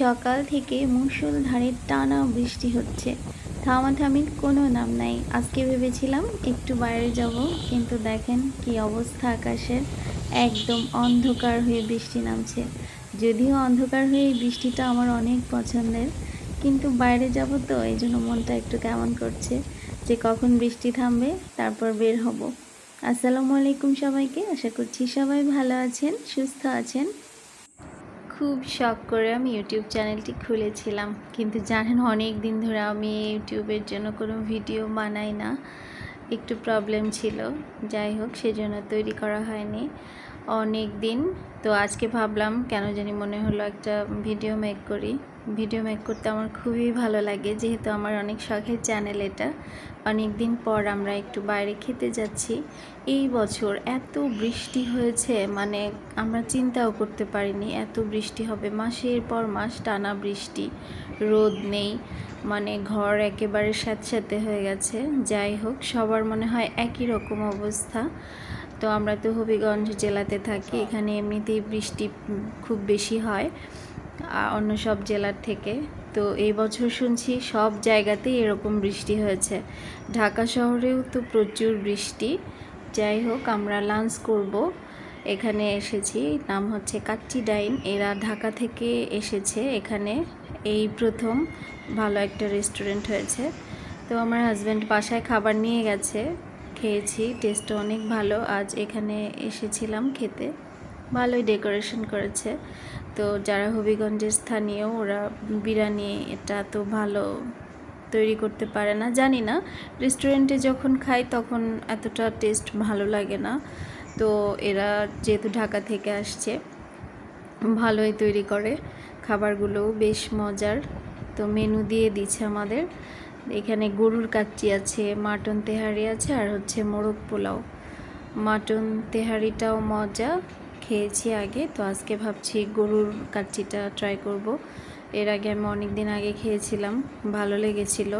সকাল থেকে মুষলধারে টানা বৃষ্টি হচ্ছে, থামাথামির কোনো নাম নাই। আজকে ভেবেছিলাম একটু বাইরে যাব, কিন্তু দেখেন কি অবস্থা আকাশের। একদম অন্ধকার হয়ে বৃষ্টি নামছে। যদিও অন্ধকার হয়ে এই বৃষ্টিটা আমার অনেক পছন্দের, কিন্তু বাইরে যাব তো এই জন্য মনটা একটু কেমন করছে যে কখন বৃষ্টি থামবে তারপর বের হব। আসসালামু আলাইকুম সবাইকে, আশা করছি সবাই ভালো আছেন, সুস্থ আছেন। খুব শখ করে আমি ইউটিউব চ্যানেলটি খুলেছিলাম, কিন্তু জানেন অনেক দিন ধরে আমি ইউটিউবের জন্য কোনো ভিডিও বানাই না। একটু প্রবলেম ছিল, যাই হোক সেজন্য তৈরি করা হয়নি অনেক দিন। তো আজকে ভাবলাম কেন জানি মনে হলো একটা ভিডিও মেক করি। ভিডিও মেক করতে আমার খুবই ভালো লাগে, যেহেতু আমার অনেক শখের চ্যানেল এটা। অনেক দিন পর আমরা একটু বাইরে খেতে যাচ্ছি। এই বছর এত বৃষ্টি হয়েছে, মানে আমরা চিন্তাও করতে পারিনি এত বৃষ্টি হবে। মাসের পর মাস টানা বৃষ্টি, রোদ নেই, মানে ঘর একেবারে স্যাঁতস্যাঁতে হয়ে গেছে। যাই হোক, সবার মনে হয় একই রকম অবস্থা। তো আমরা তো হবিগঞ্জ জেলাতে থাকি, এখানে এমনিতেই বৃষ্টি খুব বেশি হয় অন্য সব জেলার থেকে। তো এই বছর শুনছি সব জায়গাতেই এরকম বৃষ্টি হয়েছে, ঢাকা শহরেও তো প্রচুর বৃষ্টি। যাই হোক, আমরা লাঞ্চ করব, এখানে এসেছি। নাম হচ্ছে কাচ্চি ডাইন, এরা ঢাকা থেকে এসেছে এখানে। এই প্রথম ভালো একটা রেস্টুরেন্ট হয়েছে। তো আমার হাজব্যান্ড বাসায় খাবার নিয়ে গেছে, খেয়েছি, টেস্টও অনেক ভালো। আজ এখানে এসেছিলাম খেতে, ভালোই ডেকোরেশন করেছে। তো যারা হবিগঞ্জের স্থানীয়, ওরা বিরিয়ানি এটা তো ভালো তৈরি করতে পারে না, জানি না। রেস্টুরেন্টে যখন খাই তখন এতটা টেস্ট ভালো লাগে না। তো এরা যেহেতু ঢাকা থেকে আসছে, ভালোই তৈরি করে, খাবারগুলোও বেশ মজার। তো মেনু দিয়ে দিচ্ছে আমাদের, এখানে গরুর কাচ্চি আছে, মাটন তেহারি আছে, আর হচ্ছে মোরগ পোলাও। মাটন তেহারিটাও মজা, খেয়েছি আগে, তো আজকে ভাবছি গরুর কাচ্চিটা ট্রাই করব। এর আগে আমি অনেক দিন আগে খেয়েছিলাম, ভালো লেগেছিল।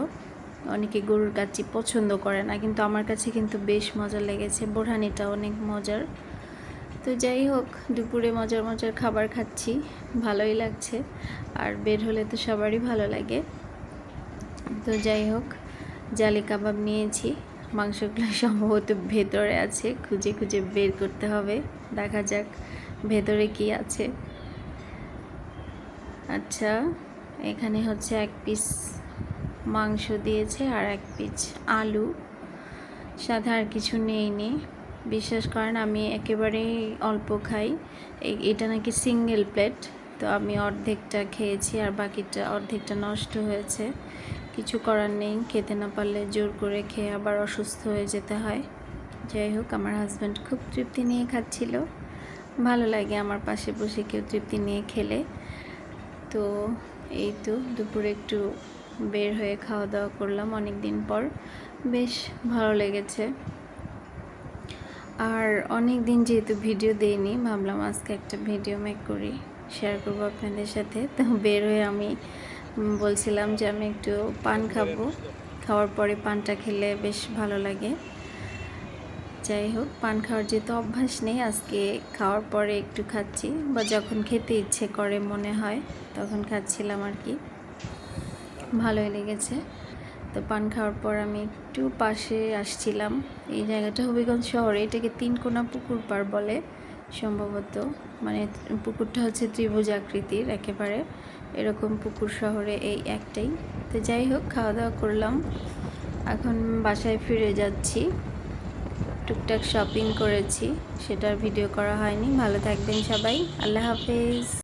অনেকে গরুর কাচ্চি পছন্দ করে না, কিন্তু আমার কাছে কিন্তু বেশ মজা লেগেছে। বোরহানিটা অনেক মজার। তো যাই হোক, দুপুরে মজার মজার খাবার খাচ্ছি, ভালোই লাগছে। আর বের হলে তো সবারই ভালো লাগে। তো যাই হোক, জালি কাবাব নিয়েছি, মাংসগুলো সম্ভবত ভেতরে আছে, খুঁজে খুঁজে বের করতে হবে, দেখা যাক ভেতরে কি আছে। আচ্ছা, এখানে হচ্ছে এক পিস মাংস দিয়েছে আর এক পিস আলু, সাথে আর কিছু নেইনি। বিশ্বাস করেন আমি একেবারেই অল্প খাই, এটা নাকি সিঙ্গেল প্লেট। তো আমি অর্ধেকটা খেয়েছি আর বাকিটা অর্ধেকটা নষ্ট হয়েছে। কিছু করার নেই, খেতে না পারলে জোর করে খেয়ে আবার অসুস্থ হয়ে যেতে হয়। যাই হোক, আমার হাজব্যান্ড খুব তৃপ্তি নিয়ে খাচ্ছিল, ভালো লাগে আমার পাশে বসে কেউ তৃপ্তি নিয়ে খেলে। তো এই তো দুপুরে একটু বের হয়ে খাওয়া দাওয়া করলাম অনেক দিন পর, বেশ ভালো লেগেছে। আর অনেক দিন যেহেতু ভিডিও দেইনি, ভাবলাম আজকে একটা ভিডিও মেক করি, শেয়ার করবো আপনাদের সাথে। তো বের হয়ে আমি বলছিলাম যে আমি একটু পান খাবো, খাওয়ার পরে পানটা খেলে বেশ ভালো লাগে। যাই হোক, পান খাওয়ার যেহেতু অভ্যাস নেই, আজকে খাওয়ার পরে একটু খাচ্ছি, বা যখন খেতে ইচ্ছে করে মনে হয় তখন খাচ্ছিলাম আর কি, ভালোই লেগেছে। তো পান খাওয়ার পর আমি একটু পাশে আসছিলাম। এই জায়গাটা হবিগঞ্জ শহরে, এটাকে তিনকোনা পুকুর পাড় বলে সম্ভবত, মানে পুকুরটা হচ্ছে ত্রিভুজ আকৃতির একেবারে, এরকম পুকুর শহরে এই একটাই। তো যাই হোক, খাওয়া দাওয়া করলাম, এখন বাসায় ফিরে যাচ্ছি। টুকটাক শপিং করেছি, সেটার ভিডিও করা হয়নি। ভালো থাকবেন সবাই, আল্লাহ হাফেজ।